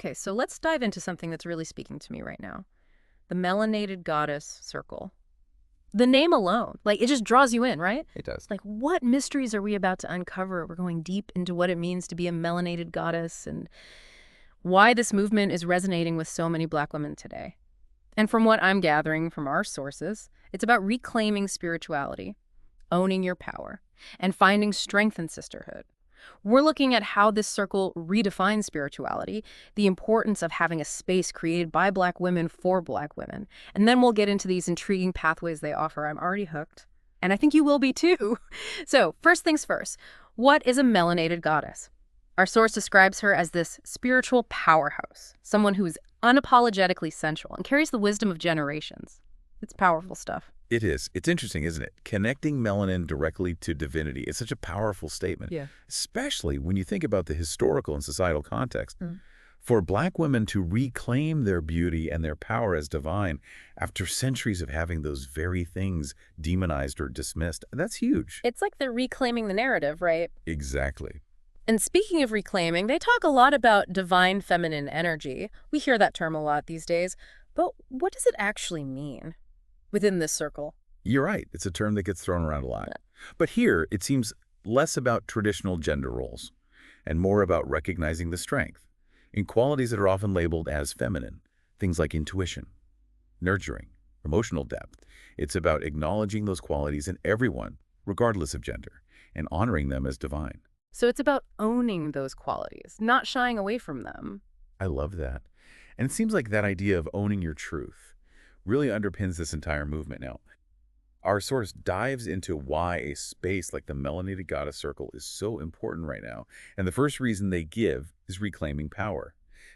Okay, so let's dive into something that's really speaking to me right now. The Melanated Goddess Circle. The name alone, like, it just draws you in, right? It does. Like, what mysteries are we about to uncover? We're going deep into what it means to be a melanated goddess and why this movement is resonating with so many Black women today. And from what I'm gathering from our sources, it's about reclaiming spirituality, owning your power, and finding strength in sisterhood. We're looking at how this circle redefines spirituality, the importance of having a space created by Black women for Black women. And then we'll get into these intriguing pathways they offer. I'm already hooked. And I think you will be too. So first things first, what is a melanated goddess? Our source describes her as this spiritual powerhouse, someone who's unapologetically central and carries the wisdom of generations. It's powerful stuff. It is. It's interesting, isn't it? Connecting melanin directly to divinity is such a powerful statement, especially when you think about the historical and societal context. For Black women to reclaim their beauty and their power as divine after centuries of having those very things demonized or dismissed, that's huge. It's like they're reclaiming the narrative, right? Exactly. And speaking of reclaiming, they talk a lot about divine feminine energy. We hear that term a lot these days. But what does it actually mean within this circle? You're right. It's a term that gets thrown around a lot. But here, it seems less about traditional gender roles and more about recognizing the strength in qualities that are often labeled as feminine, things like intuition, nurturing, emotional depth. It's about acknowledging those qualities in everyone, regardless of gender, and honoring them as divine. So it's about owning those qualities, not shying away from them. I love that. And it seems like that idea of owning your truth really underpins this entire movement now. Our source dives into why a space like the Melanated Goddess Circle is so important right now. And the first reason they give is reclaiming power.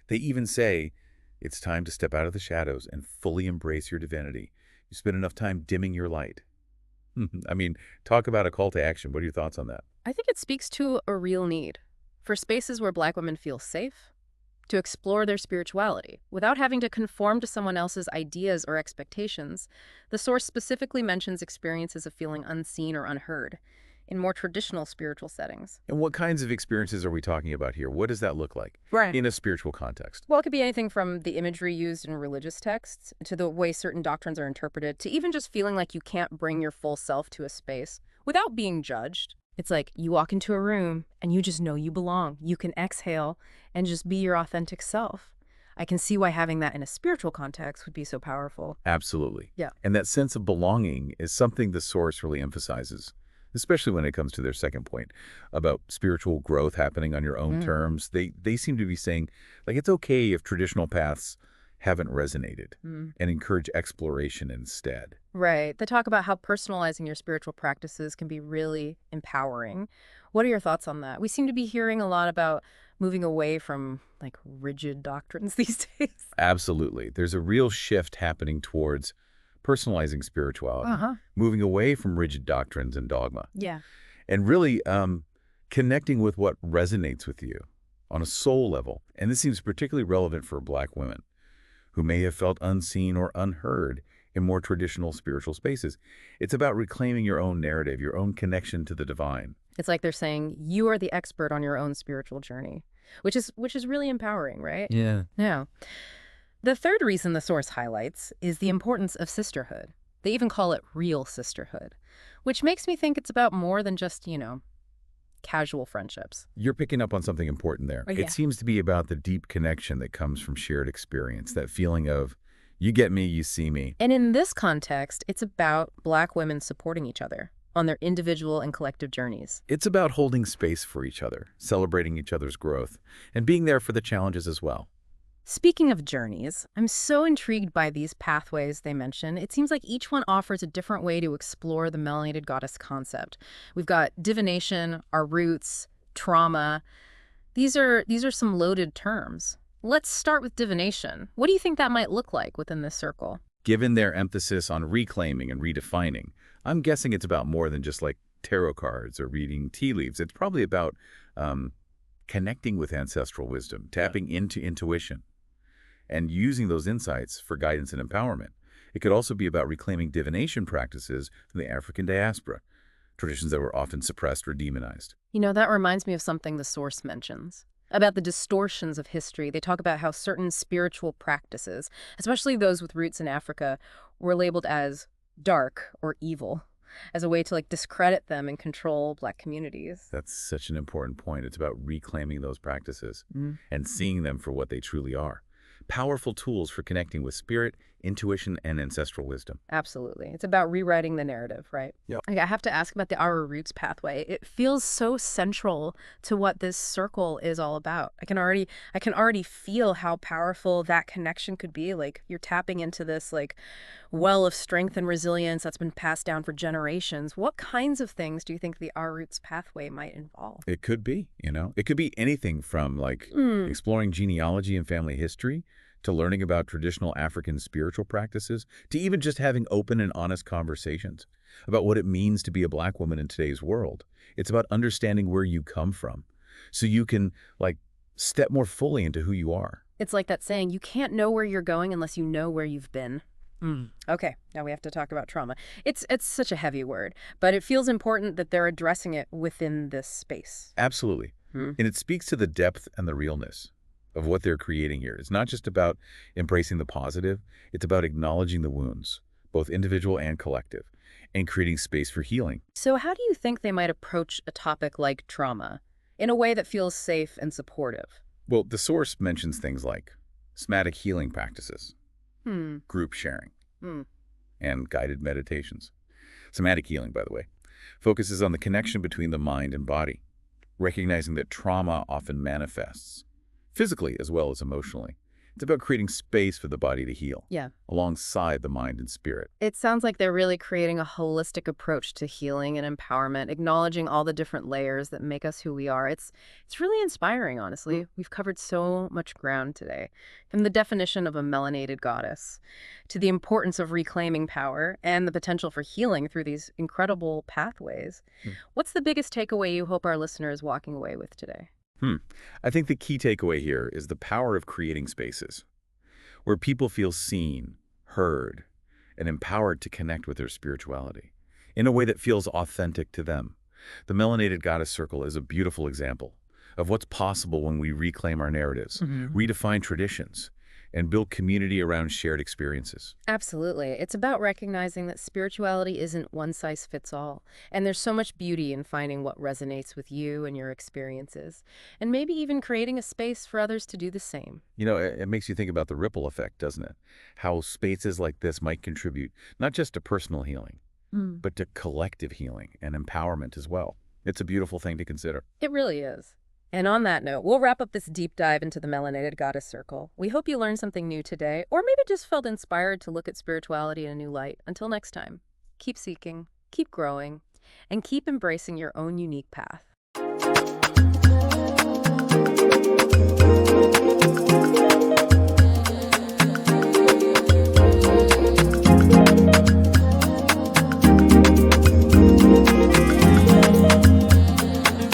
They even say, it's time to step out of the shadows and fully embrace your divinity. You spend enough time dimming your light. I mean, talk about a call to action. What are your thoughts on that? I think it speaks to a real need for spaces where Black women feel safe to explore their spirituality without having to conform to someone else's ideas or expectations. The source specifically mentions experiences of feeling unseen or unheard in more traditional spiritual settings. And what kinds of experiences are we talking about here? What does that look like in a spiritual context? Well, it could be anything from the imagery used in religious texts to the way certain doctrines are interpreted to even just feeling like you can't bring your full self to a space without being judged. It's like you walk into a room and you just know you belong. You can exhale and just be your authentic self. I can see why having that in a spiritual context would be so powerful. Absolutely. Yeah. And that sense of belonging is something the source really emphasizes, especially when it comes to their second point about spiritual growth happening on your own terms. They seem to be saying, like, it's okay if traditional paths haven't resonated and encourage exploration instead. Right. They talk about how personalizing your spiritual practices can be really empowering. What are your thoughts on that? We seem to be hearing a lot about moving away from, like, rigid doctrines these days. Absolutely. There's a real shift happening towards personalizing spirituality, moving away from rigid doctrines and dogma. Yeah. And really connecting with what resonates with you on a soul level. And this seems particularly relevant for Black women who may have felt unseen or unheard in more traditional spiritual spaces. It's about reclaiming your own narrative, your own connection to the divine. It's like they're saying you are the expert on your own spiritual journey, which is really empowering, right? Yeah. Yeah. The third reason the source highlights is the importance of sisterhood. They even call it real sisterhood, which makes me think it's about more than just, casual friendships. You're picking up on something important there. Oh, yeah. It seems to be about the deep connection that comes from shared experience, that feeling of, you get me, you see me. And in this context, it's about Black women supporting each other on their individual and collective journeys. It's about holding space for each other, celebrating each other's growth, and being there for the challenges as well. Speaking of journeys, I'm so intrigued by these pathways they mention. It seems like each one offers a different way to explore the melanated goddess concept. We've got divination, our roots, trauma. These are some loaded terms. Let's start with divination. What do you think that might look like within this circle? Given their emphasis on reclaiming and redefining, I'm guessing it's about more than just like tarot cards or reading tea leaves. It's probably about connecting with ancestral wisdom, tapping into intuition, and using those insights for guidance and empowerment. It could also be about reclaiming divination practices from the African diaspora, traditions that were often suppressed or demonized. That reminds me of something the source mentions. about the distortions of history. They talk about how certain spiritual practices, especially those with roots in Africa, were labeled as dark or evil, as a way to discredit them and control Black communities. That's such an important point. It's about reclaiming those practices Mm. and seeing them for what they truly are. Powerful tools for connecting with spirit, intuition, and ancestral wisdom. Absolutely. It's about rewriting the narrative, right? Yep. I have to ask about the Our Roots pathway. It feels so central to what this circle is all about. I can already feel how powerful that connection could be. You're tapping into this well of strength and resilience that's been passed down for generations. What kinds of things do you think the Our Roots pathway might involve? It could be, it could be anything from exploring genealogy and family history to learning about traditional African spiritual practices, to even just having open and honest conversations about what it means to be a Black woman in today's world. It's about understanding where you come from so you can step more fully into who you are. It's like that saying, you can't know where you're going unless you know where you've been. Okay, now we have to talk about trauma. It's such a heavy word, but it feels important that they're addressing it within this space. Absolutely. And it speaks to the depth and the realness of what they're creating here. It's not just about embracing the positive, it's about acknowledging the wounds, both individual and collective, and creating space for healing. So how do you think they might approach a topic like trauma in a way that feels safe and supportive? Well, the source mentions things like somatic healing practices, group sharing, and guided meditations. Somatic healing, by the way, focuses on the connection between the mind and body, recognizing that trauma often manifests physically as well as emotionally. It's about creating space for the body to heal, alongside the mind and spirit. It sounds like they're really creating a holistic approach to healing and empowerment, acknowledging all the different layers that make us who we are. It's really inspiring, honestly. We've covered so much ground today, from the definition of a melanated goddess to the importance of reclaiming power and the potential for healing through these incredible pathways. What's the biggest takeaway you hope our listeners walking away with today? I think the key takeaway here is the power of creating spaces where people feel seen, heard, and empowered to connect with their spirituality in a way that feels authentic to them. The Melanated Goddess Circle is a beautiful example of what's possible when we reclaim our narratives, redefine traditions, and build community around shared experiences. Absolutely. It's about recognizing that spirituality isn't one size fits all. And there's so much beauty in finding what resonates with you and your experiences. And maybe even creating a space for others to do the same. It makes you think about the ripple effect, doesn't it? How spaces like this might contribute not just to personal healing, but to collective healing and empowerment as well. It's a beautiful thing to consider. It really is. And on that note, we'll wrap up this deep dive into the Melanated Goddess Circle. We hope you learned something new today, or maybe just felt inspired to look at spirituality in a new light. Until next time, keep seeking, keep growing, and keep embracing your own unique path.